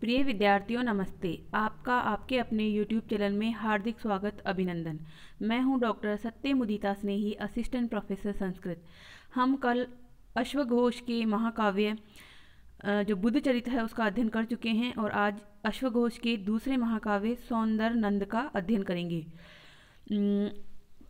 प्रिय विद्यार्थियों नमस्ते। आपका आपके अपने YouTube चैनल में हार्दिक स्वागत अभिनंदन। मैं हूं डॉक्टर सत्य मुदिता स्नेही, असिस्टेंट प्रोफेसर संस्कृत। हम कल अश्वघोष के महाकाव्य जो बुद्ध चरित्र है उसका अध्ययन कर चुके हैं और आज अश्वघोष के दूसरे महाकाव्य सौंदर्य नंद का अध्ययन करेंगे।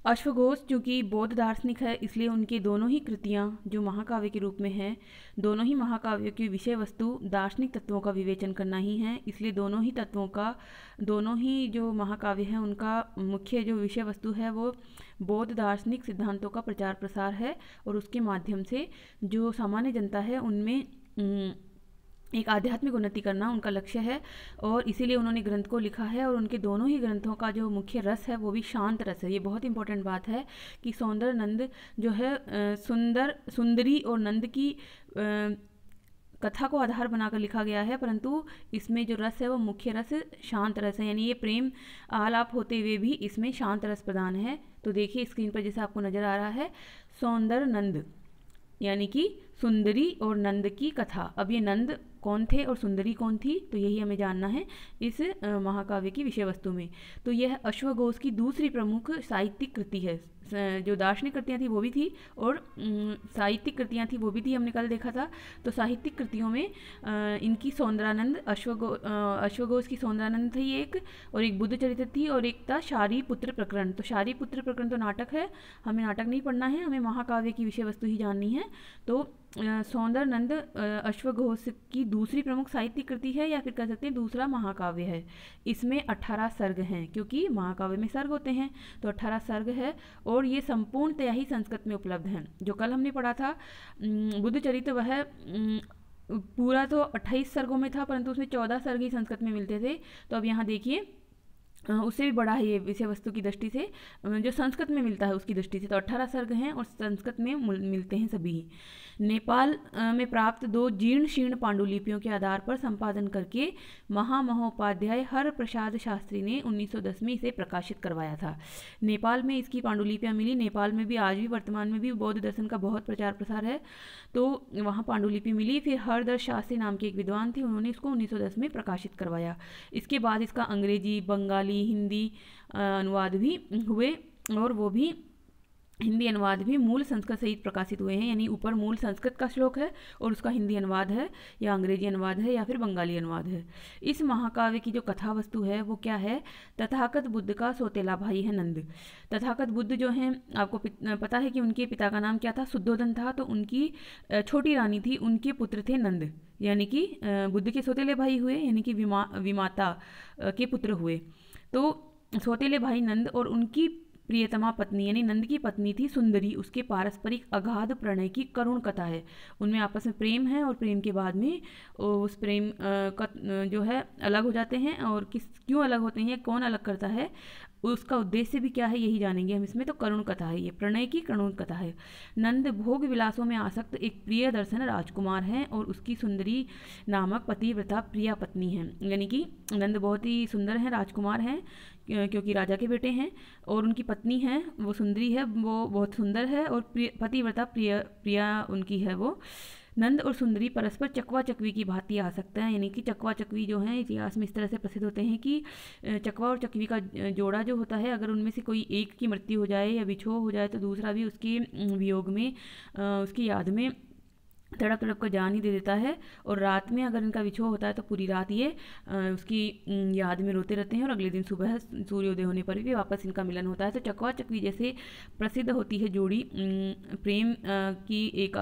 अश्वघोष चूँकि बौद्ध दार्शनिक है इसलिए उनकी दोनों ही कृतियाँ जो महाकाव्य के रूप में हैं, दोनों ही महाकाव्यों की विषय वस्तु दार्शनिक तत्वों का विवेचन करना ही है। इसलिए दोनों ही तत्वों का, दोनों ही जो महाकाव्य हैं उनका मुख्य जो विषय वस्तु है वो बौद्ध दार्शनिक सिद्धांतों का प्रचार प्रसार है और उसके माध्यम से जो सामान्य जनता है उनमें एक आध्यात्मिक उन्नति करना उनका लक्ष्य है और इसीलिए उन्होंने ग्रंथ को लिखा है। और उनके दोनों ही ग्रंथों का जो मुख्य रस है वो भी शांत रस है। ये बहुत इंपॉर्टेंट बात है कि सौंदर्य नंद जो है सुंदरी और नंद की कथा को आधार बनाकर लिखा गया है, परंतु इसमें जो रस है वो मुख्य रस शांत रस है, यानी ये प्रेम आलाप होते हुए भी इसमें शांत रस प्रदान है। तो देखिए स्क्रीन पर जैसे आपको नज़र आ रहा है सौंदर्य नंद यानी कि सुंदरी और नंद की कथा। अब ये नंद कौन थे और सुंदरी कौन थी, तो यही हमें जानना है इस महाकाव्य की विषय वस्तु में। तो यह अश्वघोष की दूसरी प्रमुख साहित्यिक कृति है। जो दार्शनिक कृतियाँ थी वो भी थी और साहित्यिक कृतियाँ थी वो भी थी, हमने कल देखा था। तो साहित्यिक कृतियों में इनकी सौंदरानंद अश्वघोष की सौंदरानंद थी एक, और एक बुद्ध चरित्र थी और एक था शारीपुत्र प्रकरण। तो शारीपुत्र प्रकरण तो नाटक है, हमें नाटक नहीं पढ़ना है, हमें महाकाव्य की विषय वस्तु ही जाननी है। तो सौंदर्य नंद अश्वघोष की दूसरी प्रमुख साहित्यिक कृति है या फिर कह सकते हैं दूसरा महाकाव्य है। इसमें 18 सर्ग हैं क्योंकि महाकाव्य में सर्ग होते हैं, तो 18 सर्ग है और ये संपूर्णतया ही संस्कृत में उपलब्ध हैं। जो कल हमने पढ़ा था बुद्ध चरित्र वह पूरा तो 28 सर्गों में था, परंतु उसमें 14 सर्ग ही संस्कृत में मिलते थे। तो अब यहाँ देखिए उससे भी बड़ा है ये विषय वस्तु की दृष्टि से, जो संस्कृत में मिलता है उसकी दृष्टि से। तो 18 सर्ग हैं और संस्कृत में मिलते हैं सभी ही। नेपाल में प्राप्त 2 जीर्ण शीर्ण पांडुलिपियों के आधार पर संपादन करके महामहोपाध्याय हर प्रसाद शास्त्री ने 1910 में इसे प्रकाशित करवाया था। नेपाल में इसकी पांडुलिपियाँ मिली। नेपाल में भी आज भी वर्तमान में भी बौद्ध दर्शन का बहुत प्रचार प्रसार है, तो वहाँ पांडुलिपि मिली। फिर हरदर्श शास्त्री नाम के एक विद्वान थे, उन्होंने इसको 1910 में प्रकाशित करवाया। इसके बाद इसका अंग्रेजी, बंगाली, हिंदी अनुवाद भी हुए और वो भी हिंदी अनुवाद भी मूल संस्कृत सहित प्रकाशित हुए हैं, यानी ऊपर मूल संस्कृत का श्लोक है और उसका हिंदी अनुवाद है या अंग्रेजी अनुवाद है या फिर बंगाली अनुवाद है। इस महाकाव्य की जो कथा वस्तु है वो क्या है? तथागत बुद्ध का सौतेला भाई है नंद। तथागत बुद्ध जो हैं आपको पता है कि उनके पिता का नाम क्या था? शुद्धोधन था। तो उनकी छोटी रानी थी, उनके पुत्र थे नंद, यानी कि बुद्ध के सौतेले भाई हुए, यानी कि विमाता के पुत्र हुए। तो सौतेले भाई नंद और उनकी प्रियतमा पत्नी यानी नंद की पत्नी थी सुंदरी, उसके पारस्परिक अगाध प्रणय की करुण कथा है। उनमें आपस में प्रेम है और प्रेम के बाद में उस प्रेम का जो है अलग हो जाते हैं, और क्यों अलग होते हैं, कौन अलग करता है, उसका उद्देश्य भी क्या है यही जानेंगे हम इसमें। तो करुण कथा है, ये प्रणय की करुण कथा है। नंद भोग विलासों में आसक्त एक प्रिय दर्शन राजकुमार हैं और उसकी सुंदरी नामक पतिव्रता प्रिया पत्नी है, यानी कि नंद बहुत ही सुंदर हैं, राजकुमार हैं क्योंकि राजा के बेटे हैं, और उनकी पत्नी है वो सुंदरी है, वो बहुत सुंदर है, और पतिव्रता प्रिया उनकी है वो। नंद और सुंदरी परस्पर चकवा चकवी की भांति आ सकते हैं, यानी कि चकवा चकवी जो हैं इतिहास में इस तरह से प्रसिद्ध होते हैं कि चकवा और चकवी का जोड़ा जो होता है, अगर उनमें से कोई एक की मृत्यु हो जाए या विछोह हो जाए तो दूसरा भी उसके वियोग में उसकी याद में तड़प तड़प कर जान ही दे देता है। और रात में अगर इनका विछोह होता है तो पूरी रात ये उसकी याद में रोते रहते हैं और अगले दिन सुबह सूर्योदय होने पर भी वापस इनका मिलन होता है। तो चकवा चकवी जैसे प्रसिद्ध होती है जोड़ी प्रेम की एक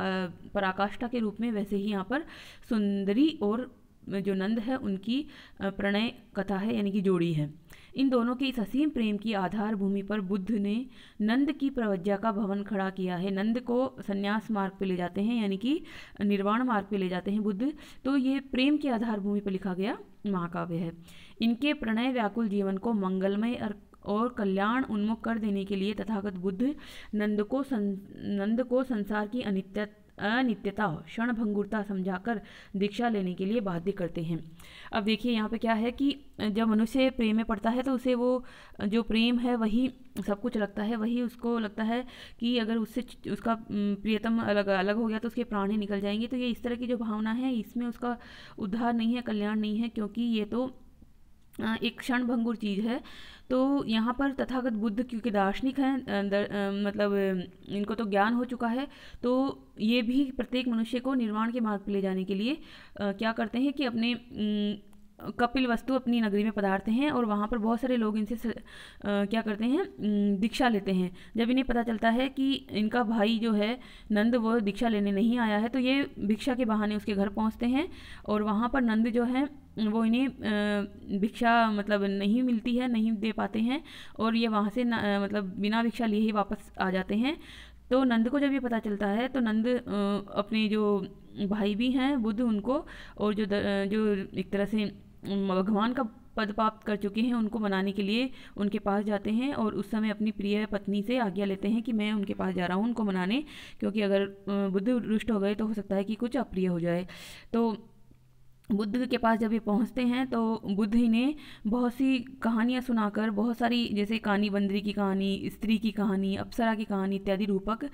पराकाष्ठा के रूप में, वैसे ही यहाँ पर सुंदरी और जो नंद है उनकी प्रणय कथा है, यानी कि जोड़ी है। इन दोनों के इस असीम प्रेम की आधार भूमि पर बुद्ध ने नंद की प्रवज्ञा का भवन खड़ा किया है। नंद को संन्यास मार्ग पे ले जाते हैं, यानी कि निर्वाण मार्ग पे ले जाते हैं बुद्ध। तो ये प्रेम की आधार भूमि पर लिखा गया महाकाव्य है। इनके प्रणय व्याकुल जीवन को मंगलमय और कल्याण उन्मुख कर देने के लिए तथागत बुद्ध नंद को संसार की अनित्यता क्षणभंगुरता समझाकर दीक्षा लेने के लिए बाध्य करते हैं। अब देखिए यहाँ पे क्या है कि जब मनुष्य प्रेम में पड़ता है तो उसे वो जो प्रेम है वही सब कुछ लगता है, वही उसको लगता है कि अगर उससे उसका प्रियतम अलग अलग हो गया तो उसके प्राण ही निकल जाएंगे। तो ये इस तरह की जो भावना है इसमें उसका उद्धार नहीं है, कल्याण नहीं है, क्योंकि ये तो एक क्षणभंगुर चीज़ है। तो यहाँ पर तथागत बुद्ध क्योंकि दार्शनिक हैं, मतलब इनको तो ज्ञान हो चुका है, तो ये भी प्रत्येक मनुष्य को निर्वाण के मार्ग पर ले जाने के लिए क्या करते हैं कि अपने कपिल वस्तु अपनी नगरी में पधारते हैं और वहाँ पर बहुत सारे लोग इनसे क्या करते हैं, दीक्षा लेते हैं। जब इन्हें पता चलता है कि इनका भाई जो है नंद वो दीक्षा लेने नहीं आया है, तो ये भिक्षा के बहाने उसके घर पहुँचते हैं और वहाँ पर नंद जो है वो इन्हें भिक्षा मतलब नहीं मिलती है, नहीं दे पाते हैं और ये वहाँ से मतलब बिना भिक्षा लिए ही वापस आ जाते हैं। तो नंद को जब ये पता चलता है तो नंद अपने जो भाई भी हैं बुद्ध उनको और जो एक तरह से भगवान का पद प्राप्त कर चुके हैं उनको मनाने के लिए उनके पास जाते हैं और उस समय अपनी प्रिय पत्नी से आज्ञा लेते हैं कि मैं उनके पास जा रहा हूँ उनको मनाने, क्योंकि अगर बुद्ध रुष्ट हो गए तो हो सकता है कि कुछ अप्रिय हो जाए। तो बुद्ध के पास जब ये पहुंचते हैं तो बुद्ध इन्हें बहुत सी कहानियां सुनाकर, बहुत सारी जैसे कानी बंदरी की कहानी, स्त्री की कहानी, अप्सरा की कहानी इत्यादि रूपक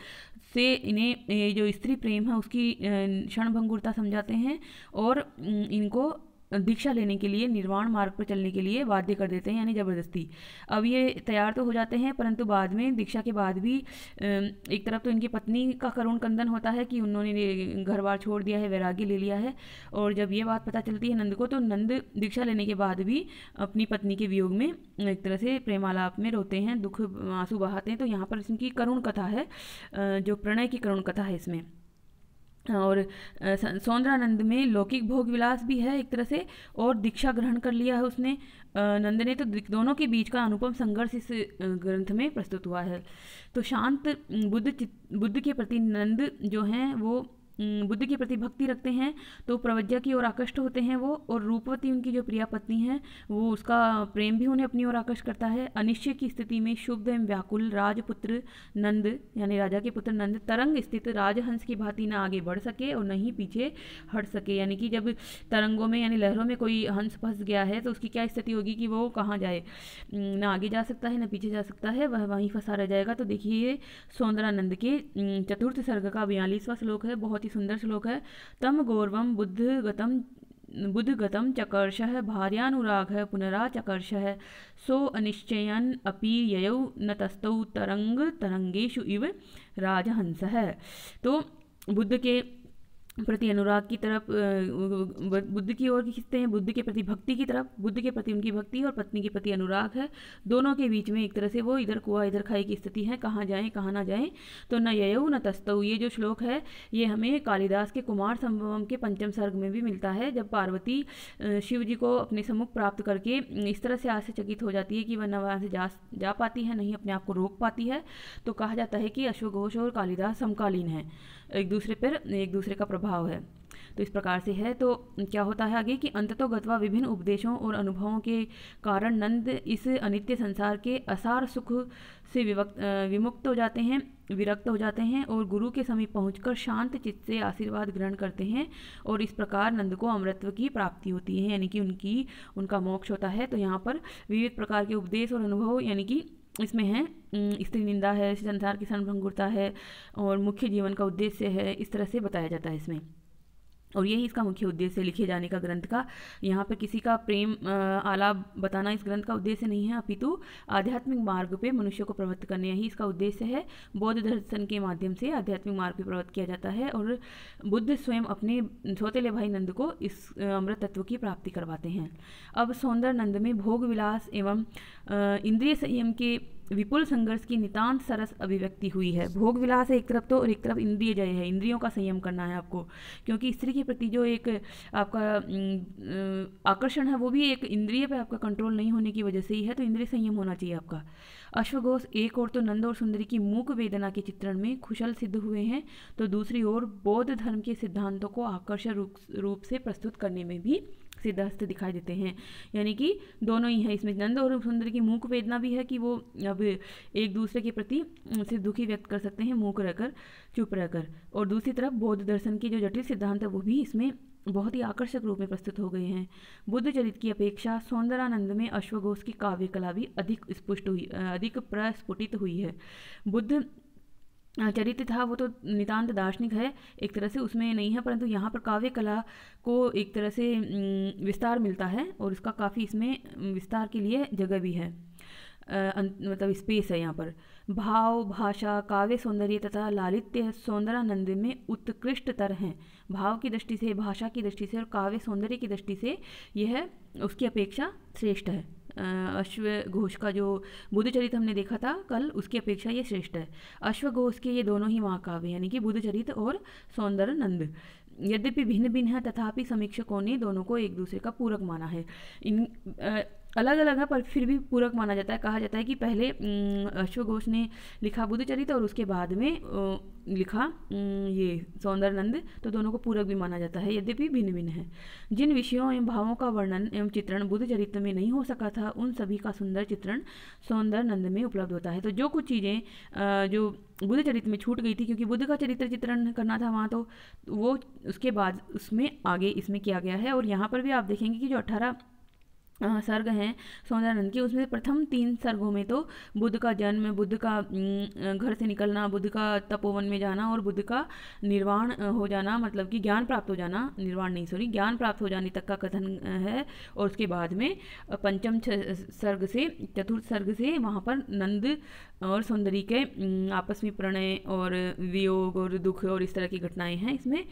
से इन्हें जो स्त्री प्रेम है उसकी क्षणभंगुरता समझाते हैं और इनको दीक्षा लेने के लिए, निर्वाण मार्ग पर चलने के लिए बाध्य कर देते हैं, यानी ज़बरदस्ती। अब ये तैयार तो हो जाते हैं, परंतु बाद में दीक्षा के बाद भी एक तरफ तो इनकी पत्नी का करुण कंदन होता है कि उन्होंने घर बार छोड़ दिया है, वैराग्य ले लिया है, और जब ये बात पता चलती है नंद को तो नंद दीक्षा लेने के बाद भी अपनी पत्नी के वियोग में एक तरह से प्रेमालाप में रोते हैं, दुख आंसू बहाते हैं। तो यहाँ पर इसकी करुण कथा है, जो प्रणय की करुण कथा है इसमें। और सौंदरानंद में लौकिक भोग विलास भी है एक तरह से, और दीक्षा ग्रहण कर लिया है उसने नंद ने, तो दोनों के बीच का अनुपम संघर्ष इस ग्रंथ में प्रस्तुत हुआ है। तो शांत बुद्ध के प्रति नंद जो हैं वो बुद्ध के प्रति भक्ति रखते हैं, तो प्रवज्ञा की ओर आकृष्ट होते हैं वो, और रूपवती उनकी जो प्रिया पत्नी है वो उसका प्रेम भी उन्हें अपनी ओर आकर्षित करता है। अनिश्चय की स्थिति में शुद्ध एवं व्याकुल राजपुत्र नंद यानी राजा के पुत्र नंद तरंग स्थित राजहंस की भांति न आगे बढ़ सके और न ही पीछे हट सके, यानी कि जब तरंगों में यानी लहरों में कोई हंस फंस गया है तो उसकी क्या स्थिति होगी कि वो कहाँ जाए, न आगे जा सकता है न पीछे जा सकता है, वह वहीं फंसा रह जाएगा। तो देखिए ये सौंदरानंद के चतुर्थ सर्ग का 42वां श्लोक है, बहुत ही सुंदर श्लोक है। तम गौरवम बुद्धगतम चकर्षः भार्यानुरागः पुनराचकर्षः सो अनिश्चयन अपि ययौ न तस्तौ तरंगेषु इव राजहंसः। तो बुद्ध के प्रति अनुराग की तरफ बुद्ध की ओर खींचते हैं, बुद्ध के प्रति भक्ति की तरफ, बुद्ध के प्रति उनकी भक्ति और पत्नी के प्रति अनुराग है, दोनों के बीच में एक तरह से वो इधर कुआं इधर खाई की स्थिति है, कहाँ जाएं कहाँ ना जाएं। तो न ययौ न तस्तौ, ये जो श्लोक है ये हमें कालिदास के कुमार संभवम के 5वें सर्ग में भी मिलता है, जब पार्वती शिव जी को अपने सम्मुख प्राप्त करके इस तरह से आश्चर्यचकित हो जाती है कि वह न वहाँ से जा पाती है, नहीं अपने आप को रोक पाती है। तो कहा जाता है कि अश्वघोष और कालिदास समकालीन है, एक दूसरे का प्रभाव है। तो इस प्रकार से है। तो क्या होता है आगे कि अंततो गत्वा विभिन्न उपदेशों और अनुभवों के कारण नंद इस अनित्य संसार के असार सुख से विरक्त हो जाते हैं और गुरु के समीप पहुंचकर शांत चित्त से आशीर्वाद ग्रहण करते हैं, और इस प्रकार नंद को अमृतत्व की प्राप्ति होती है, यानी कि उनका मोक्ष होता है। तो यहाँ पर विविध प्रकार के उपदेश और अनुभव यानी कि इसमें है, स्त्री निंदा है, संसार की क्षणभंगुरता है और मुख्य जीवन का उद्देश्य है, इस तरह से बताया जाता है इसमें। और यही इसका मुख्य उद्देश्य लिखे जाने का ग्रंथ का। यहाँ पर किसी का प्रेम आलाप बताना इस ग्रंथ का उद्देश्य नहीं है, अपितु आध्यात्मिक मार्ग पे मनुष्य को प्रवृत्त करने ही इसका उद्देश्य है। बौद्ध दर्शन के माध्यम से आध्यात्मिक मार्ग पे प्रवृत्त किया जाता है, और बुद्ध स्वयं अपने सौतेले भाई नंद को इस अमृत तत्व की प्राप्ति करवाते हैं। अब सौंदर नंद में भोग विलास एवं इंद्रिय संयम के विपुल संघर्ष की नितांत सरस अभिव्यक्ति हुई है। भोग विलास है एक तरफ तो, और एक तरफ इंद्रिय जय है, इंद्रियों का संयम करना है आपको, क्योंकि स्त्री के प्रति जो एक आपका आकर्षण है वो भी एक इंद्रिय पे आपका कंट्रोल नहीं होने की वजह से ही है, तो इंद्रिय संयम होना चाहिए आपका। अश्वघोष एक ओर तो नंद और सुंदरी की मूक वेदना के चित्रण में कुशल सिद्ध हुए हैं, तो दूसरी ओर बौद्ध धर्म के सिद्धांतों को आकर्षक रूप से प्रस्तुत करने में भी सिद्धहस्त दिखाई देते हैं, यानी कि दोनों ही है इसमें। नंद और सुंदर की मूक वेदना भी है कि वो अब एक दूसरे के प्रति से दुखी व्यक्त कर सकते हैं मूक रहकर, चुप रहकर। और दूसरी तरफ बौद्ध दर्शन के जो जटिल सिद्धांत है वो भी इसमें बहुत ही आकर्षक रूप में प्रस्तुत हो गए हैं। बुद्ध चरित की अपेक्षा सौंदरानंद में अश्वघोष की काव्य कला भी अधिक प्रस्फुटित हुई है। बुद्ध चरित्र था वो तो नितांत दार्शनिक है एक तरह से, उसमें नहीं है, परंतु यहाँ पर काव्य कला को एक तरह से विस्तार मिलता है और उसका काफ़ी इसमें विस्तार के लिए जगह भी है, मतलब स्पेस है यहाँ पर। भाव, भाषा, काव्य सौंदर्य तथा लालित्य सौंदरानंद में उत्कृष्टतर हैं। भाव की दृष्टि से, भाषा की दृष्टि से और काव्य सौंदर्य की दृष्टि से यह उसकी अपेक्षा श्रेष्ठ है। अश्वघोष का जो बुद्धचरित हमने देखा था कल, उसकी अपेक्षा ये श्रेष्ठ है। अश्वघोष के ये दोनों ही महाकाव्य यानी कि बुद्धचरित और सौंदरानंद यद्यपि भिन्न भिन्न है, तथापि समीक्षकों ने दोनों को एक दूसरे का पूरक माना है। इन अलग अलग है पर फिर भी पूरक माना जाता है। कहा जाता है कि पहले अश्वघोष ने लिखा बुद्धचरित और उसके बाद में लिखा ये सौंदरानंद, तो दोनों को पूरक भी माना जाता है, यद्यपि भिन्न भिन्न है। जिन विषयों एवं भावों का वर्णन एवं चित्रण बुद्धचरित में नहीं हो सका था, उन सभी का सुंदर चित्रण सौंदरानंद में उपलब्ध होता है। तो जो कुछ चीज़ें जो बुद्धचरित में छूट गई थी, क्योंकि बुद्ध का चरित्र चित्रण करना था वहाँ, तो वो उसके बाद उसमें आगे इसमें किया गया है। और यहाँ पर भी आप देखेंगे कि जो 18 सर्ग हैं सौंदरानंद के, उसमें प्रथम 3 सर्गों में तो बुद्ध का जन्म, बुद्ध का घर से निकलना, बुद्ध का तपोवन में जाना और बुद्ध का निर्वाण हो जाना, मतलब कि ज्ञान प्राप्त हो जाना, निर्वाण नहीं सॉरी ज्ञान प्राप्त हो जाने तक का कथन है। और उसके बाद में पंचम सर्ग से चतुर्थ सर्ग से वहाँ पर नंद और सौंदर्य के आपस में प्रणय और वियोग और दुख और इस तरह की घटनाएं हैं इसमें।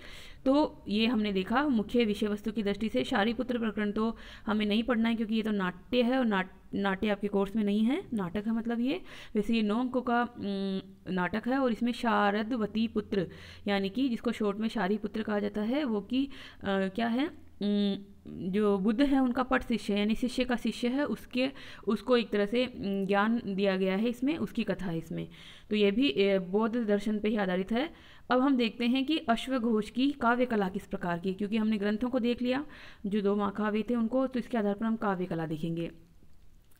तो ये हमने देखा मुख्य विषय वस्तु की दृष्टि से। शारीपुत्र प्रकरण तो हमें नहीं पढ़ना है क्योंकि ये तो नाट्य है और नाट्य आपके कोर्स में नहीं है, नाटक है मतलब ये। वैसे ये 9 अंकों का नाटक है और इसमें शारदवती पुत्र यानी कि जिसको शॉर्ट में शारीपुत्र कहा जाता है, वो कि क्या है, जो बुद्ध है उनका पट शिष्य यानी शिष्य का शिष्य है, उसको एक तरह से ज्ञान दिया गया है इसमें, उसकी कथा है इसमें। तो ये भी बौद्ध दर्शन पे ही आधारित है। अब हम देखते हैं कि अश्वघोष की काव्य कला किस प्रकार की, क्योंकि हमने ग्रंथों को देख लिया जो 2 महाकाव्य थे उनको, तो इसके आधार पर हम काव्य कला देखेंगे।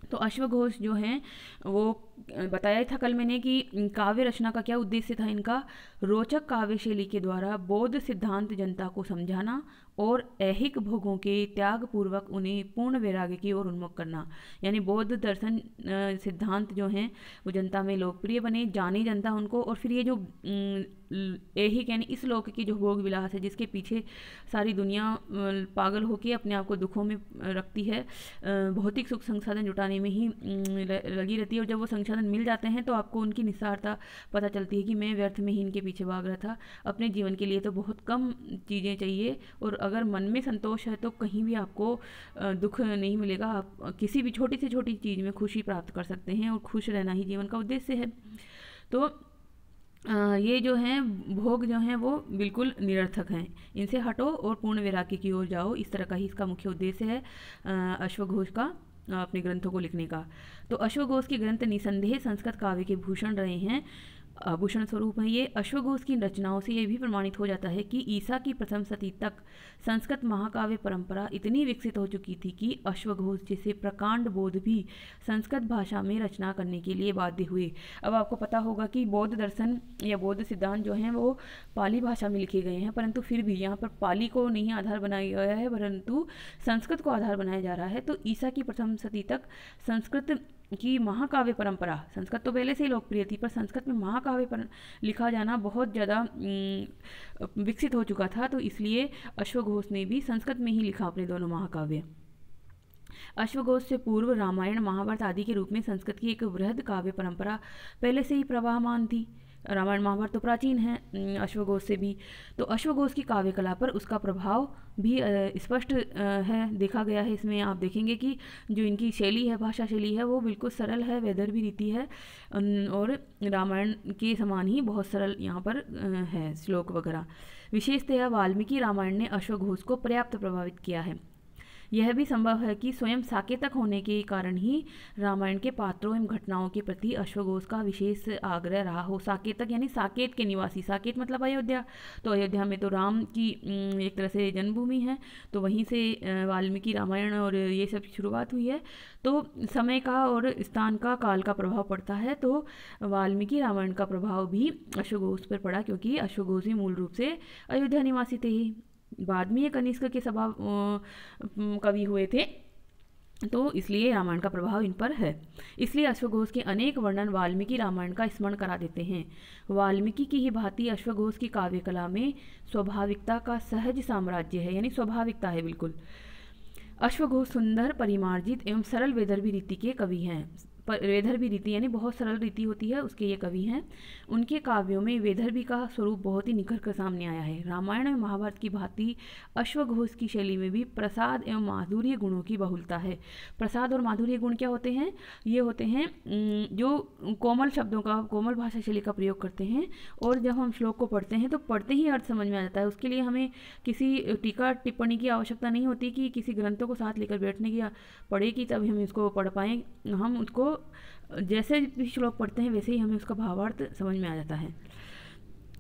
तो अश्वघोष जो हैं वो बताया था कल मैंने कि काव्य रचना का क्या उद्देश्य था इनका, रोचक काव्य शैली के द्वारा बौद्ध सिद्धांत जनता को समझाना और ऐहिक भोगों के त्याग पूर्वक उन्हें पूर्ण वैराग्य की ओर उन्मुख करना। यानी बौद्ध दर्शन सिद्धांत जो हैं वो जनता में लोकप्रिय बने, जानी जनता उनको। और फिर ये जो ऐहिक यानी इस लोक की जो भोग विलास है, जिसके पीछे सारी दुनिया पागल होकर अपने आप को दुखों में रखती है, भौतिक सुख संसाधन जुटाने में ही लगी रहती है। और जब वो संसाधन मिल जाते हैं तो आपको उनकी निस्सारता पता चलती है कि मैं व्यर्थ में ही इनके पीछे भाग रहा था, अपने जीवन के लिए तो बहुत कम चीज़ें चाहिए। और अगर मन में संतोष है तो कहीं भी आपको दुख नहीं मिलेगा, आप किसी भी छोटी से छोटी चीज़ में खुशी प्राप्त कर सकते हैं और खुश रहना ही जीवन का उद्देश्य है। तो ये जो हैं भोग जो हैं वो बिल्कुल निरर्थक हैं, इनसे हटो और पूर्ण वैराग्य की ओर जाओ, इस तरह का ही इसका मुख्य उद्देश्य है अश्वघोष का अपने ग्रंथों को लिखने का। तो अश्वघोष के ग्रंथ निसंदेह संस्कृत काव्य के भूषण रहे हैं, आभूषण स्वरूप है ये। अश्वघोष की रचनाओं से यह भी प्रमाणित हो जाता है कि ईसा की प्रथम शती तक संस्कृत महाकाव्य परंपरा इतनी विकसित हो चुकी थी कि अश्वघोष जैसे प्रकांड बौद्ध भी संस्कृत भाषा में रचना करने के लिए बाध्य हुए। अब आपको पता होगा कि बौद्ध दर्शन या बौद्ध सिद्धांत जो हैं वो पाली भाषा में लिखे गए हैं, परंतु फिर भी यहाँ पर पाली को नहीं आधार बनाया गया है परंतु संस्कृत को आधार बनाया जा रहा है। तो ईसा की प्रथम शती तक संस्कृत की महाकाव्य परंपरा, संस्कृत तो पहले से ही लोकप्रिय थी पर संस्कृत में महाकाव्य पर लिखा जाना बहुत ज़्यादा विकसित हो चुका था। तो इसलिए अश्वघोष ने भी संस्कृत में ही लिखा अपने दोनों महाकाव्य। अश्वघोष से पूर्व रामायण महाभारत आदि के रूप में संस्कृत की एक वृहद काव्य परंपरा पहले से ही प्रवाहमान थी। रामायण महाभारत तो प्राचीन है अश्वघोष से भी। तो अश्वघोष की काव्य कला पर उसका प्रभाव भी स्पष्ट है, देखा गया है। इसमें आप देखेंगे कि जो इनकी शैली है, भाषा शैली है, वो बिल्कुल सरल है, वेदर भी रीति है और रामायण के समान ही बहुत सरल यहाँ पर है श्लोक वगैरह। विशेषतया वाल्मीकि रामायण ने अश्वघोष को पर्याप्त प्रभावित किया है। यह भी संभव है कि स्वयं साकेतक होने के कारण ही रामायण के पात्रों एवं घटनाओं के प्रति अश्वघोष का विशेष आग्रह रहा हो। साकेतक यानी साकेत के निवासी, साकेत मतलब अयोध्या, तो अयोध्या में तो राम की एक तरह से जन्मभूमि है, तो वहीं से वाल्मीकि रामायण और ये सब शुरुआत हुई है। तो समय का और स्थान का, काल का प्रभाव पड़ता है, तो वाल्मीकि रामायण का प्रभाव भी अश्वघोष पर पड़ा, क्योंकि अश्वघोष ही मूल रूप से अयोध्या निवासी थे ही। बाद में ये कनिष्क के स्वभाव कवि हुए थे, तो इसलिए रामायण का प्रभाव इन पर है। इसलिए अश्वघोष के अनेक वर्णन वाल्मीकि रामायण का स्मरण करा देते हैं। वाल्मीकि की ही भांति अश्वघोष की काव्य कला में स्वाभाविकता का सहज साम्राज्य है, यानी स्वाभाविकता है बिल्कुल। अश्वघोष सुंदर, परिमार्जित एवं सरल वेदर्भी रीति के कवि हैं। वेदर्भी रीति यानी बहुत सरल रीति होती है, उसके ये कवि हैं। उनके काव्यों में वेदर्भी का स्वरूप बहुत ही निखर कर सामने आया है। रामायण एवं महाभारत की भांति अश्वघोष की शैली में भी प्रसाद एवं माधुर्य गुणों की बहुलता है। प्रसाद और माधुर्य गुण क्या होते हैं? ये होते हैं जो कोमल शब्दों का, कोमल भाषा शैली का प्रयोग करते हैं, और जब हम श्लोक को पढ़ते हैं तो पढ़ते ही अर्थ समझ में आ जाता है। उसके लिए हमें किसी टीका टिप्पणी की आवश्यकता नहीं होती कि किसी ग्रंथों को साथ लेकर बैठने की पढ़े कि तब हम इसको पढ़ पाएँ। हम उसको जैसे भी श्लोक पढ़ते हैं वैसे ही हमें उसका भावार्थ समझ में आ जाता है।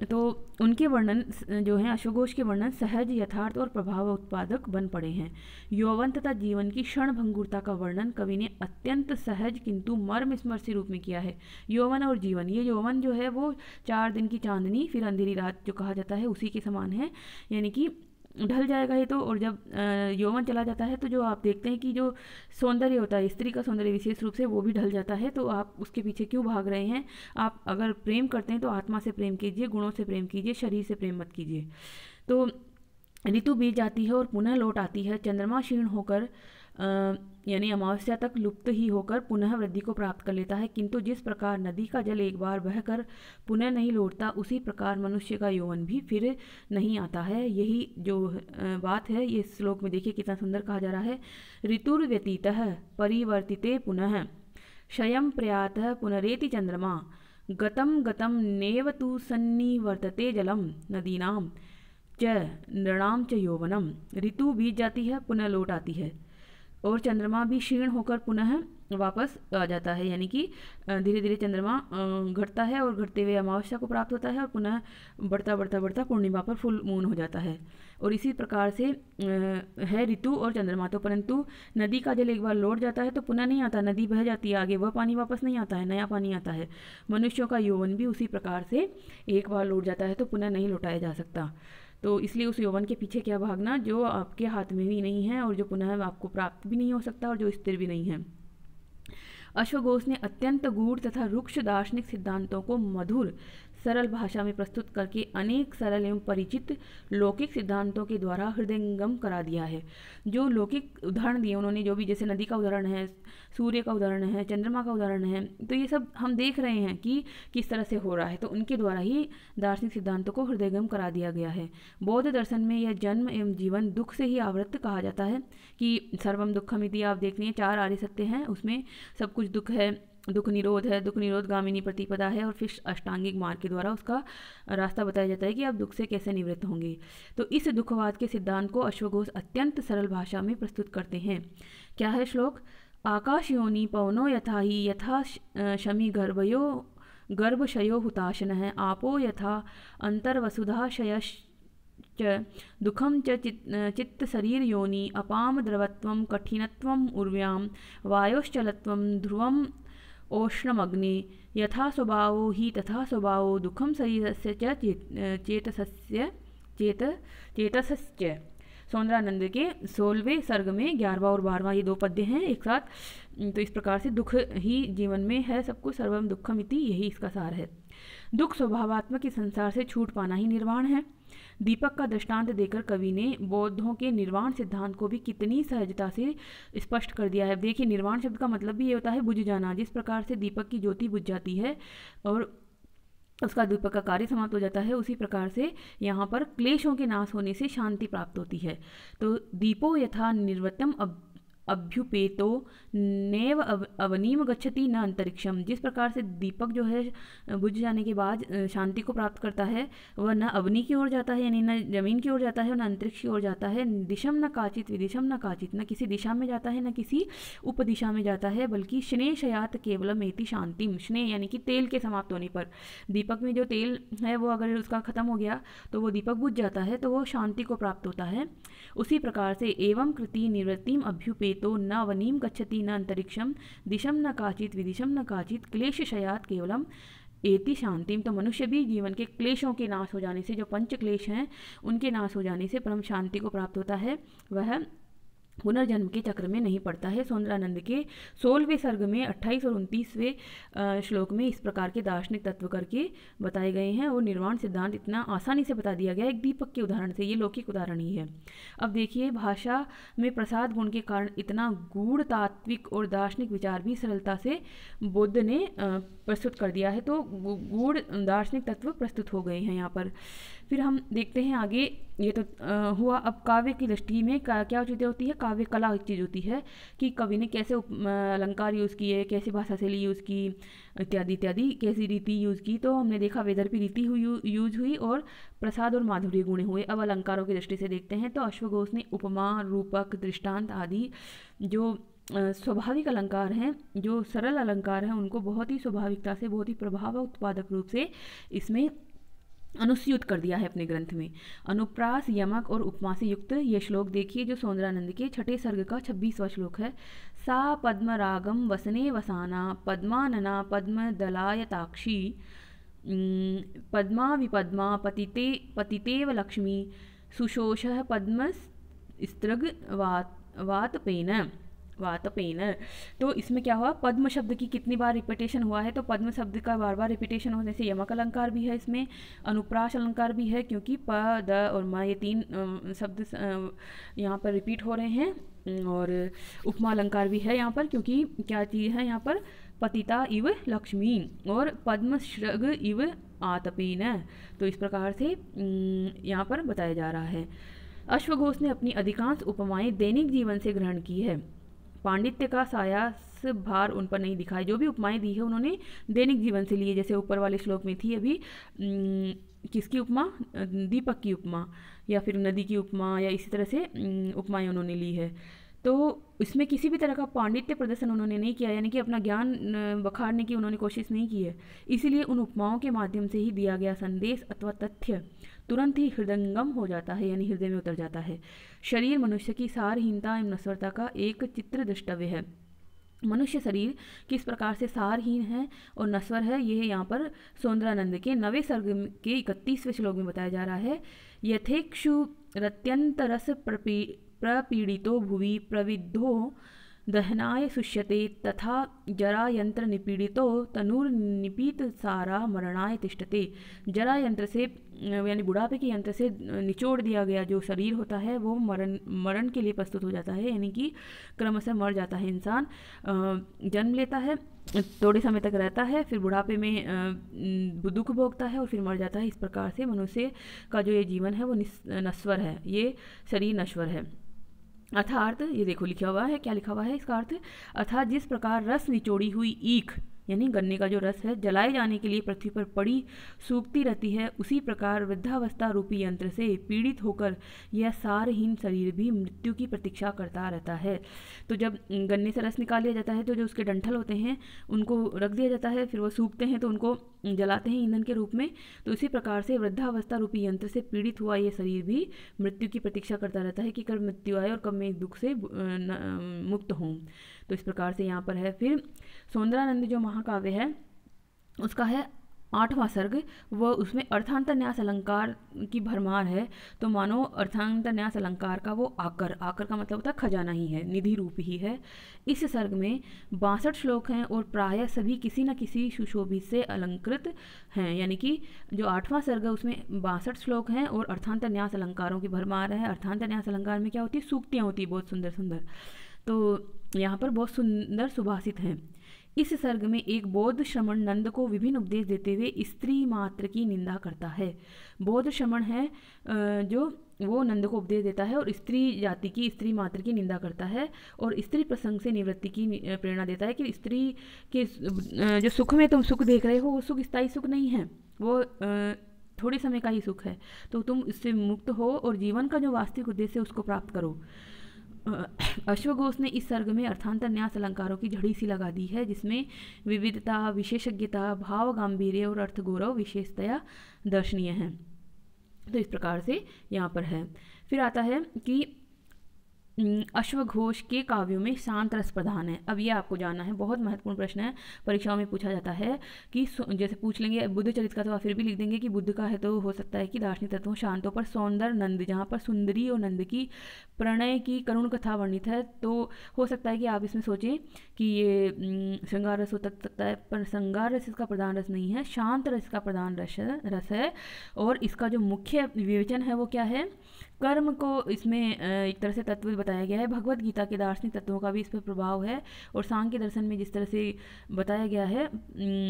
तो उनके वर्णन जो हैं, अश्वघोष के वर्णन सहज, यथार्थ और प्रभाव उत्पादक बन पड़े हैं। यौवन तथा जीवन की क्षण भंगुरता का वर्णन कवि ने अत्यंत सहज किंतु मर्म स्मर्शी रूप में किया है। यौवन और जीवन, ये यौवन जो है वो 4 दिन की चांदनी फिर अंधेरी रात जो कहा जाता है उसी के समान है, यानी कि ढल जाएगा ये तो। और जब यौवन चला जाता है तो जो आप देखते हैं कि जो सौंदर्य होता है, स्त्री का सौंदर्य विशेष रूप से, वो भी ढल जाता है। तो आप उसके पीछे क्यों भाग रहे हैं? आप अगर प्रेम करते हैं तो आत्मा से प्रेम कीजिए, गुणों से प्रेम कीजिए, शरीर से प्रेम मत कीजिए। तो ऋतु बीत जाती है और पुनः लौट आती है। चंद्रमा क्षीण होकर यानी अमावस्या तक लुप्त ही होकर पुनः वृद्धि को प्राप्त कर लेता है, किंतु जिस प्रकार नदी का जल एक बार बहकर पुनः नहीं लौटता, उसी प्रकार मनुष्य का यौवन भी फिर नहीं आता है। यही जो बात है ये श्लोक में देखिए कितना सुंदर कहा जा रहा है। ऋतुर्व्यतीतः परिवर्तिते पुनः क्षयं प्रयातः पुनरेति चंद्रमा गतं गतं नेव तु सन्निवर्तते जलम नदीनां च नृणाम च यौवनम। ऋतु बीत जाती है, पुनः लौट आती है, और चंद्रमा भी क्षीण होकर पुनः वापस आ जाता है, यानी कि धीरे धीरे चंद्रमा घटता है और घटते हुए अमावस्या को प्राप्त होता है और पुनः बढ़ता बढ़ता बढ़ता पूर्णिमा पर फुल मून हो जाता है। और इसी प्रकार से है ऋतु और चंद्रमा। तो परंतु नदी का जल एक बार लौट जाता है तो पुनः नहीं आता, नदी बह जाती है आगे, वह पानी वापस नहीं आता है, नया पानी आता है। मनुष्यों का यौवन भी उसी प्रकार से एक बार लौट जाता है तो पुनः नहीं लौटाया जा सकता। तो इसलिए उस यौवन के पीछे क्या भागना जो आपके हाथ में भी नहीं है और जो पुनः आपको प्राप्त भी नहीं हो सकता और जो स्थिर भी नहीं है। अश्वघोष ने अत्यंत गूढ़ तथा रुक्ष दार्शनिक सिद्धांतों को मधुर सरल भाषा में प्रस्तुत करके अनेक सरल एवं परिचित लौकिक सिद्धांतों के द्वारा हृदयंगम करा दिया है। जो लौकिक उदाहरण दिए उन्होंने, जो भी जैसे नदी का उदाहरण है, सूर्य का उदाहरण है, चंद्रमा का उदाहरण है, तो ये सब हम देख रहे हैं कि किस तरह से हो रहा है। तो उनके द्वारा ही दार्शनिक सिद्धांतों को हृदयंगम करा दिया गया है। बौद्ध दर्शन में यह जन्म एवं जीवन दुख से ही आवृत कहा जाता है कि सर्वम दुखमिति। आप देख लीजिए 4 आर्य सत्य हैं, उसमें सब कुछ दुख है, दुख निरोध है, दुख निरोध गामिनी प्रतिपदा है, और फिर अष्टांगिक मार्ग के द्वारा उसका रास्ता बताया जाता है कि आप दुख से कैसे निवृत्त होंगे। तो इस दुखवाद के सिद्धांत को अश्वघोष अत्यंत सरल भाषा में प्रस्तुत करते हैं। क्या है श्लोक? आकाश योनि पवनो यथा ही यथा शमी गर्भशयो हुताशनः आपो यथा अंतर्वसुधाशयश्च दुखम च चित्त शरीर योनि अपाम द्रवत्वं कठिनत्वं उर्व्यां वायोश्चलत्वं ध्रुवं ओष्णमग्नि यथा स्वभावो ही तथा स्वभावो दुखम शरीरस्य च चेतसस्य। सौंदरानंद के 16वें सर्ग में 11वां और 12वां ये 2 पद्य हैं एक साथ। तो इस प्रकार से दुख ही जीवन में है सब कुछ, सर्वम दुखमिति, यही इसका सार है। दुख स्वभावात्मक इस संसार से छूट पाना ही निर्वाण है। दीपक का दृष्टांत देकर कवि ने बौद्धों के निर्वाण सिद्धांत को भी कितनी सहजता से स्पष्ट कर दिया है। देखिए, निर्वाण शब्द का मतलब भी ये होता है बुझ जाना। जिस प्रकार से दीपक की ज्योति बुझ जाती है और उसका दीपक का कार्य समाप्त हो जाता है, उसी प्रकार से यहाँ पर क्लेशों के नाश होने से शांति प्राप्त होती है। तो दीपो यथा निर्वृत्तम अभ्युपेतो नैव अवनीम गच्छति न अंतरिक्षम। जिस प्रकार से दीपक जो है बुझ जाने के बाद शांति को प्राप्त करता है, वह न अवनी की ओर जाता है यानी न जमीन की ओर जाता है और न अंतरिक्ष की ओर जाता है। दिशम न काचित विदिशम न काचित, न किसी दिशा में जाता है न किसी उपदिशा में जाता है, बल्कि स्नेह शयात केवलम एति शांतिम। स्नेह यानी कि तेल के समाप्त होने पर, दीपक में जो तेल है वो अगर उसका खत्म हो गया तो वो दीपक बुझ जाता है, तो वो शांति को प्राप्त होता है। उसी प्रकार से एवं कृति निवृत्तिम अभ्युपेतो न वनीम गच्छति न अंतरिक्षम दिशम न काचित विदिशम न काचित क्लेश शयात केवलम एति शांतिम। तो मनुष्य भी जीवन के क्लेशों के नाश हो जाने से, जो पंच क्लेश हैं उनके नाश हो जाने से परम शांति को प्राप्त होता है, वह पुनर्जन्म के चक्र में नहीं पड़ता है। सौंदरानंद के 16वें सर्ग में 28 और 29वें श्लोक में इस प्रकार के दार्शनिक तत्व करके बताए गए हैं और निर्वाण सिद्धांत इतना आसानी से बता दिया गया एक दीपक के उदाहरण से। ये लौकिक उदाहरण ही है। अब देखिए, भाषा में प्रसाद गुण के कारण इतना गूढ़ तात्विक और दार्शनिक विचार भी सरलता से बुद्ध ने प्रस्तुत कर दिया है। तो गूढ़ दार्शनिक तत्व प्रस्तुत हो गए हैं यहाँ पर। फिर हम देखते हैं आगे। ये तो हुआ। अब काव्य की दृष्टि में क्या चीज़ें होती है, काव्य कला एक चीज़ होती है कि कवि ने कैसे अलंकार यूज़ किए, कैसी भाषा शैली यूज़ की, इत्यादि इत्यादि, कैसी रीति यूज़ की। तो हमने देखा वेदर्पी रीति यूज हुई और प्रसाद और माधुर्य गुण हुए। अब अलंकारों की दृष्टि से देखते हैं तो अश्वघोष ने उपमा, रूपक, दृष्टांत आदि जो स्वाभाविक अलंकार हैं, जो सरल अलंकार हैं, उनको बहुत ही स्वाभाविकता से, बहुत ही प्रभाव उत्पादक रूप से इसमें अनुस्यूत कर दिया है अपने ग्रंथ में। अनुप्रास, यमक और उपमा से युक्त ये श्लोक देखिए, जो सौंदरानंद के 6ठे सर्ग का 26वां श्लोक है। सा पद्म रागम वसने वसाना पद्मानना पद्म दलायताक्षी पद्मा विपद्मा पतितेव लक्ष्मी सुशोषः पद्म स्त्रग वातपेन। तो इसमें क्या हुआ, पद्म शब्द की कितनी बार रिपीटेशन हुआ है, तो पद्म शब्द का बार बार रिपीटेशन होने से यमक अलंकार भी है इसमें, अनुप्रास अलंकार भी है, क्योंकि प, द और म ये 3 शब्द यहाँ पर रिपीट हो रहे हैं। और उपमा अलंकार भी है यहाँ पर, क्योंकि क्या चीज़ है यहाँ पर, पतिता इव लक्ष्मी और पद्मश्रग इव आतपेन। तो इस प्रकार से यहाँ पर बताया जा रहा है। अश्वघोष ने अपनी अधिकांश उपमाएं दैनिक जीवन से ग्रहण की है। पांडित्य का सायास भार उन पर नहीं दिखाए। जो भी उपमाएं दी है उन्होंने दैनिक जीवन से लिए, जैसे ऊपर वाले श्लोक में थी अभी किसकी उपमा, दीपक की उपमा या फिर नदी की उपमा, या इसी तरह से उपमाएं उन्होंने ली है। तो इसमें किसी भी तरह का पांडित्य प्रदर्शन उन्होंने नहीं किया, यानी कि अपना ज्ञान बखाड़ने की उन्होंने कोशिश नहीं की है। इसीलिए उन उपमाओं के माध्यम से ही दिया गया संदेश अथवा तथ्य तुरंत ही हृदयंगम हो जाता है, यानी हृदय में उतर जाता है। शरीर मनुष्य की सारहीनता एवं नश्वरता का एक चित्र द्रष्टव्य है। मनुष्य शरीर किस प्रकार से सारहीन है और नश्वर है, यह यहाँ पर सौंदरानंद के 9वें सर्ग के 31वें श्लोक में बताया जा रहा है। यथेक्षु रत्यंतरस प्रपीड़ितो भुवि प्रविद्धो दहनाय शुष्यते तथा जरा यंत्र निपीड़ितो तनुर्निपीत सारा मरणाय तिष्ठते। जरा यंत्र से यानी बुढ़ापे के यंत्र से निचोड़ दिया गया जो शरीर होता है वो मरण के लिए प्रस्तुत हो जाता है, यानी कि क्रमशः मर जाता है इंसान। जन्म लेता है, थोड़े समय तक रहता है, फिर बुढ़ापे में दुख भोगता है और फिर मर जाता है। इस प्रकार से मनुष्य का जो ये जीवन है वो नश्वर है, ये शरीर नश्वर है। अर्थात ये देखो लिखा हुआ है, क्या लिखा हुआ है इसका अर्थ, अर्थात जिस प्रकार रस निचोड़ी हुई ईख यानी गन्ने का जो रस है जलाए जाने के लिए पृथ्वी पर पड़ी सूखती रहती है, उसी प्रकार वृद्धावस्था रूपी यंत्र से पीड़ित होकर यह सारहीन शरीर भी मृत्यु की प्रतीक्षा करता रहता है। तो जब गन्ने से रस निकाल लिया जाता है तो जो उसके डंठल होते हैं उनको रख दिया जाता है, फिर वो सूखते हैं तो उनको जलाते हैं ईंधन के रूप में। तो इसी प्रकार से वृद्धावस्था रूपी यंत्र से पीड़ित हुआ ये शरीर भी मृत्यु की प्रतीक्षा करता रहता है कि कब मृत्यु आए और कब मैं इस दुख से मुक्त हूँ। तो इस प्रकार से यहाँ पर है। फिर सौंदरानंद जो महाकाव्य है उसका है 8वां सर्ग, वह उसमें अर्थांतरन्यास अलंकार की भरमार है। तो मानो अर्थांतरन्यास अलंकार का वो आकर का मतलब होता है खजाना ही है, निधि रूप ही है। इस सर्ग में 62 श्लोक हैं और प्रायः सभी किसी न किसी सुशोभित से अलंकृत हैं, यानी कि जो 8वां सर्ग है उसमें 62 श्लोक हैं और अर्थांतरन्यास अलंकारों की भरमार है। अर्थांतरन्यास अलंकार में क्या होती है, सूक्तियाँ होती है बहुत सुंदर सुंदर। तो यहाँ पर बहुत सुंदर सुभाषित हैं। इस सर्ग में एक बौद्ध श्रमण नंद को विभिन्न उपदेश देते हुए स्त्री मात्र की निंदा करता है। बौद्ध श्रमण है जो वो नंद को उपदेश देता है और स्त्री जाति की, स्त्री मात्र की निंदा करता है और स्त्री प्रसंग से निवृत्ति की प्रेरणा देता है कि स्त्री के जो सुख में तुम सुख देख रहे हो वो सुख स्थायी सुख नहीं है, वो थोड़े समय का ही सुख है, तो तुम इससे मुक्त हो और जीवन का जो वास्तविक उद्देश्य है उसको प्राप्त करो। अश्वघोष ने इस सर्ग में अर्थांतर न्यास अलंकारों की झड़ी सी लगा दी है, जिसमें विविधता, विशेषज्ञता, भाव गांभीर्य और अर्थ गौरव विशेषतया दर्शनीय है। तो इस प्रकार से यहाँ पर है। फिर आता है कि अश्वघोष के काव्यों में शांत रस प्रधान है। अब ये आपको जानना है, बहुत महत्वपूर्ण प्रश्न है, परीक्षाओं में पूछा जाता है कि जैसे पूछ लेंगे बुद्ध चरित्र का तो आप फिर भी लिख देंगे कि बुद्ध का है, तो हो सकता है कि दार्शनिक तत्वों शांतों पर सौंदर्य नंद, जहाँ पर सुंदरी और नंद की प्रणय की करुण कथा वर्णित है, तो हो सकता है कि आप इसमें सोचें कि ये श्रृंगार रस हो सकता है, पर श्रृंगार रस इसका प्रधान रस नहीं है, शांत रस का प्रधान रस है। और इसका जो मुख्य विवेचन है वो क्या है, कर्म को इसमें एक तरह से तत्व बताया गया है। भगवत गीता के दार्शनिक तत्वों का भी इस पर प्रभाव है और सांख्य दर्शन में जिस तरह से बताया गया है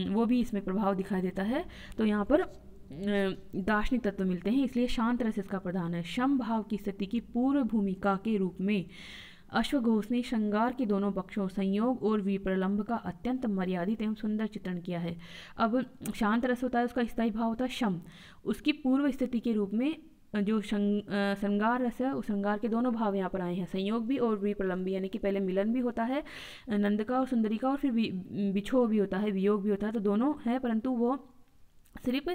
वो भी इसमें प्रभाव दिखाई देता है। तो यहाँ पर दार्शनिक तत्व मिलते हैं, इसलिए शांत रस इसका प्रधान है। शम भाव की स्थिति की पूर्व भूमिका के रूप में अश्वघोष ने श्रृंगार के दोनों पक्षों, संयोग और विप्रलंब का अत्यंत मर्यादित एवं सुंदर चित्रण किया है। अब शांत रस होता है, उसका स्थायी भाव होता है शम, उसकी पूर्व स्थिति के रूप में जो श्रृंगार रस है, उस श्रृंगार के दोनों भाव यहाँ पर आए हैं, संयोग भी और विप्रलंब भी, यानी कि पहले मिलन भी होता है नंद का और सुंदरी का, और फिर बिछोह भी होता है, वियोग भी होता है, तो दोनों है, परंतु वो सिर्फ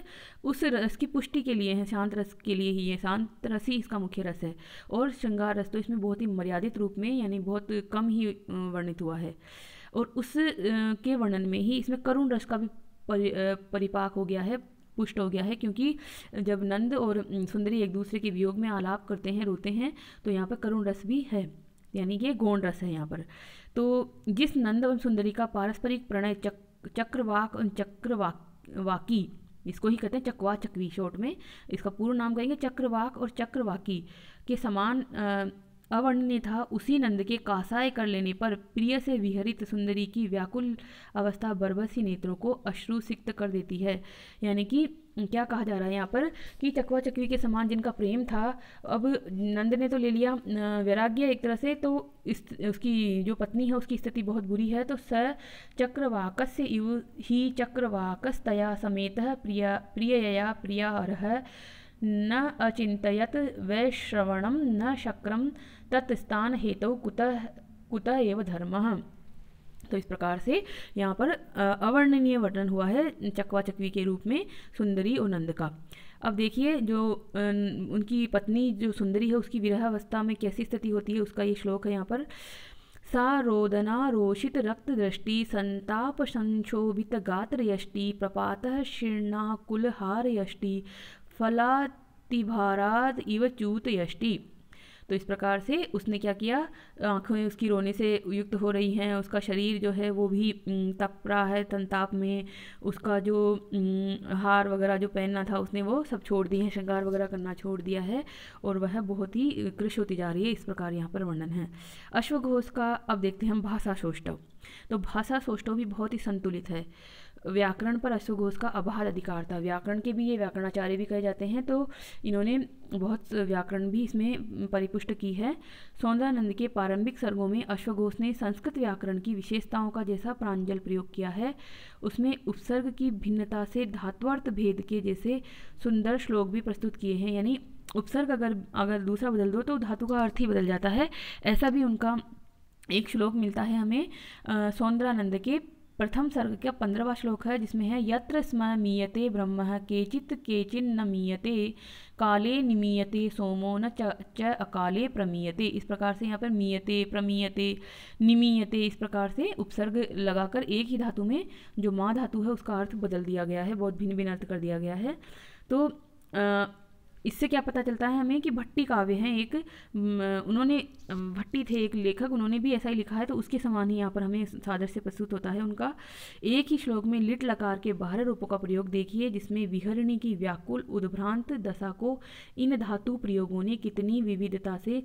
उस रस की पुष्टि के लिए है, शांत रस के लिए ही है, शांत रस ही इसका मुख्य रस है। और श्रृंगार रस तो इसमें बहुत ही मर्यादित रूप में, यानी बहुत कम ही वर्णित हुआ है, और उस के वर्णन में ही इसमें करुण रस का भी परिपाक हो गया है, पुष्ट हो गया है, क्योंकि जब नंद और सुंदरी एक दूसरे के वियोग में आलाप करते हैं, रोते हैं, तो यहाँ पर करुण रस भी है, यानी कि गौण रस है यहाँ पर। तो जिस नंद और सुंदरी का पारस्परिक प्रणय चक्रवाक और चक्रवाकी, इसको ही कहते हैं चकवा चकवी, शॉर्ट में इसका पूर्ण नाम कहेंगे चक्रवाक और चक्रवाकी के समान अवर्णनीय था, उसी नंद के कासाय कर लेने पर प्रिय से विहरित सुंदरी की व्याकुल अवस्था बरबसी नेत्रों को अश्रुसिक्त कर देती है। यानी कि क्या कहा जा रहा है यहाँ पर कि चकवा चकवी के समान जिनका प्रेम था, अब नंद ने तो ले लिया वैराग्य एक तरह से, तो उसकी जो पत्नी है उसकी स्थिति बहुत बुरी है, तो स चक्रवाकस्य इव ही चक्रवाकस्तया समेत प्रियया प्रियारह न अचिंतयत वैश्रवणम न शक्रम तत्स्थान हेतु कुतः एव धर्मः। तो इस प्रकार से यहाँ पर अवर्णनीय वर्णन हुआ है चकवा चकवी के रूप में सुंदरी और नंद का। अब देखिए जो उनकी पत्नी जो सुंदरी है उसकी विरहावस्था में कैसी स्थिति होती है, उसका ये श्लोक है यहाँ पर। सा रोदना रोषित रक्त दृष्टि संताप संशोभित गात्र यष्टि प्रपातः शीर्णा कुलहार यष्टि फलातिभाराद इव च्यूत यष्टि। तो इस प्रकार से उसने क्या किया, आँखें उसकी रोने से युक्त हो रही हैं, उसका शरीर जो है वो भी तप रहा है संताप में, उसका जो हार वगैरह जो पहनना था उसने वो सब छोड़ दिए हैं, श्रृंगार वगैरह करना छोड़ दिया है, और वह बहुत ही कृश होती जा रही है। इस प्रकार यहाँ पर वर्णन है अश्वघोष का। अब देखते हैं हम भाषा सौष्ठव। तो भाषा सौष्ठव भी बहुत ही संतुलित है। व्याकरण पर अश्वघोष का अबाध अधिकार था, व्याकरण के भी ये व्याकरणाचार्य भी कहे जाते हैं, तो इन्होंने बहुत व्याकरण भी इसमें परिपुष्ट की है। सौंदर्यानंद के प्रारंभिक सर्गों में अश्वघोष ने संस्कृत व्याकरण की विशेषताओं का जैसा प्रांजल प्रयोग किया है, उसमें उपसर्ग की भिन्नता से धात्वर्थ भेद के जैसे सुंदर श्लोक भी प्रस्तुत किए हैं। यानी उपसर्ग अगर दूसरा बदल दो तो धातु का अर्थ ही बदल जाता है, ऐसा भी उनका एक श्लोक मिलता है हमें सौंदर्यानंद के प्रथम सर्ग का 15वां श्लोक है, जिसमें है यत्र स्म मीयते ब्रह्म केचित् केचिन्न मीयते काले निमीयते सोमो न च अकाले प्रमीयते। इस प्रकार से यहाँ पर मीयते, प्रमीयते, निमीयते, इस प्रकार से उपसर्ग लगाकर एक ही धातु में जो माँ धातु है उसका अर्थ बदल दिया गया है, बहुत भिन्न भिन्न अर्थ कर दिया गया है। तो इससे क्या पता चलता है हमें कि भट्टी काव्य हैं एक, उन्होंने भट्टी थे एक लेखक, उन्होंने भी ऐसा ही लिखा है, तो उसके समान ही यहाँ पर हमें सादृश्य प्रस्तुत होता है उनका। एक ही श्लोक में लिट लकार के बाहर रूपों का प्रयोग देखिए, जिसमें विहरणी की व्याकुल उद्भ्रांत दशा को इन धातु प्रयोगों ने कितनी विविधता से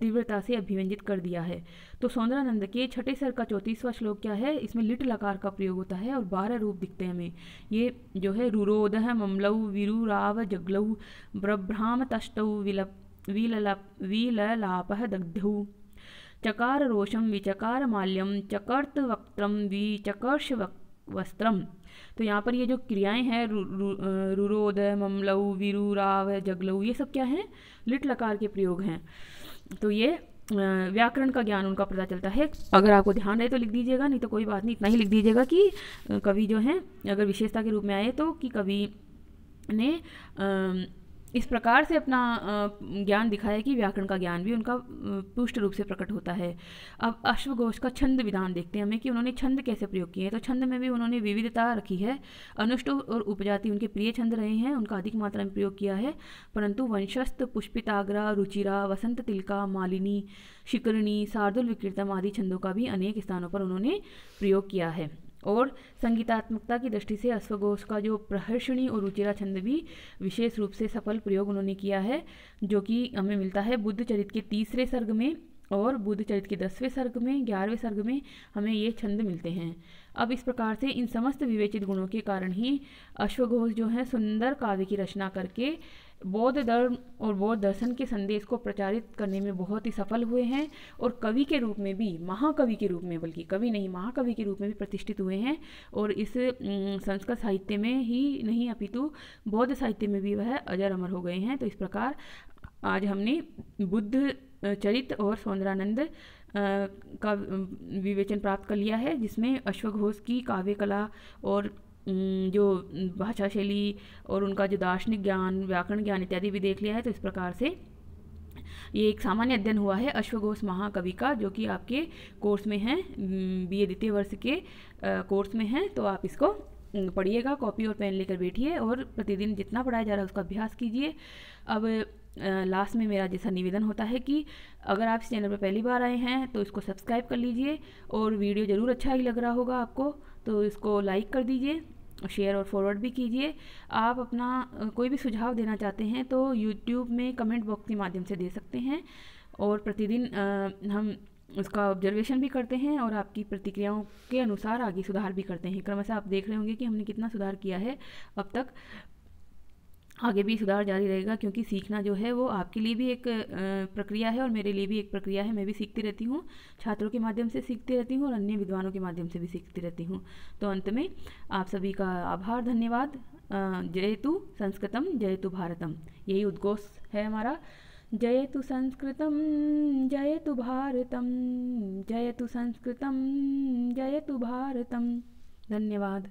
तीव्रता से अभिव्यंजित कर दिया है। तो सौंदरानंद के छठे स्वर का 34वां श्लोक क्या है, इसमें लिट लकार का प्रयोग होता है और 12 रूप दिखते हैं हमें। ये जो है रुरोदह ममलौ विरुराव जगलौ ब्रभ्राम तष्टौ विललापः दग्धौ चकार रोषम विचकार माल्यम चकर्त वक्त्रम विचकर्ष वस्त्रम। तो यहाँ पर ये जो क्रियाएं हैं रुरोद ममलौ विरुराव जगलौ, ये सब क्या हैं, लिट लकार के प्रयोग हैं। तो ये व्याकरण का ज्ञान उनका पता चलता है। अगर आपको ध्यान रहे तो लिख दीजिएगा, नहीं तो कोई बात नहीं, इतना ही लिख दीजिएगा कि कवि जो है अगर विशेषता के रूप में आए तो कि कवि ने इस प्रकार से अपना ज्ञान दिखाया कि व्याकरण का ज्ञान भी उनका पुष्ट रूप से प्रकट होता है। अब अश्वघोष का छंद विधान देखते हैं हमें कि उन्होंने छंद कैसे प्रयोग किए हैं। तो छंद में भी उन्होंने विविधता रखी है। अनुष्टुप और उपजाति उनके प्रिय छंद रहे हैं, उनका अधिक मात्रा में प्रयोग किया है। परंतु वंशस्थ, पुष्पिताग्रा, रुचिरा, वसंत तिलका, मालिनी, शिकरणी, शार्दुल विकृतम आदि छंदों का भी अनेक स्थानों पर उन्होंने प्रयोग किया है। और संगीतात्मकता की दृष्टि से अश्वघोष का जो प्रहर्षणी और रुचिरा छंद भी विशेष रूप से सफल प्रयोग उन्होंने किया है, जो कि हमें मिलता है बुद्ध चरित के 3रे सर्ग में और बुद्ध चरित के 10वें सर्ग में, 11वें सर्ग में हमें ये छंद मिलते हैं। अब इस प्रकार से इन समस्त विवेचित गुणों के कारण ही अश्वघोष जो है सुंदर काव्य की रचना करके बौद्ध धर्म और बौद्ध दर्शन के संदेश को प्रचारित करने में बहुत ही सफल हुए हैं और कवि के रूप में भी, महाकवि के रूप में, बल्कि कवि नहीं महाकवि के रूप में भी प्रतिष्ठित हुए हैं। और इस संस्कृत साहित्य में ही नहीं अपितु बौद्ध साहित्य में भी वह अजर अमर हो गए हैं। तो इस प्रकार आज हमने बुद्ध चरित और सौंदरानंद का विवेचन प्राप्त कर लिया है, जिसमें अश्वघोष की काव्य कला और जो भाषा शैली और उनका जो दार्शनिक ज्ञान, व्याकरण ज्ञान इत्यादि भी देख लिया है। तो इस प्रकार से ये एक सामान्य अध्ययन हुआ है अश्वघोष महाकवि का, जो कि आपके कोर्स में है, BA द्वितीय वर्ष के कोर्स में है। तो आप इसको पढ़िएगा, कॉपी और पेन लेकर बैठिए और प्रतिदिन जितना पढ़ाया जा रहा है उसका अभ्यास कीजिए। अब लास्ट में मेरा जैसा निवेदन होता है कि अगर आप इस चैनल पर पहली बार आए हैं तो इसको सब्सक्राइब कर लीजिए और वीडियो ज़रूर अच्छा ही लग रहा होगा आपको तो इसको लाइक कर दीजिए, शेयर और फॉरवर्ड भी कीजिए। आप अपना कोई भी सुझाव देना चाहते हैं तो यूट्यूब में कमेंट बॉक्स के माध्यम से दे सकते हैं और प्रतिदिन हम उसका ऑब्जर्वेशन भी करते हैं और आपकी प्रतिक्रियाओं के अनुसार आगे सुधार भी करते हैं। क्रमशः आप देख रहे होंगे कि हमने कितना सुधार किया है अब तक। आगे भी सुधार जारी रहेगा, क्योंकि सीखना जो है वो आपके लिए भी एक प्रक्रिया है और मेरे लिए भी एक प्रक्रिया है। मैं भी सीखती रहती हूँ, छात्रों के माध्यम से सीखती रहती हूँ और अन्य विद्वानों के माध्यम से भी सीखती रहती हूँ। तो अंत में आप सभी का आभार, धन्यवाद। जयतु संस्कृतम जयतु भारतम, यही उद्घोष है हमारा। जयतु संस्कृतम जयतु भारतम, जयतु संस्कृतम जयतु भारतम। धन्यवाद।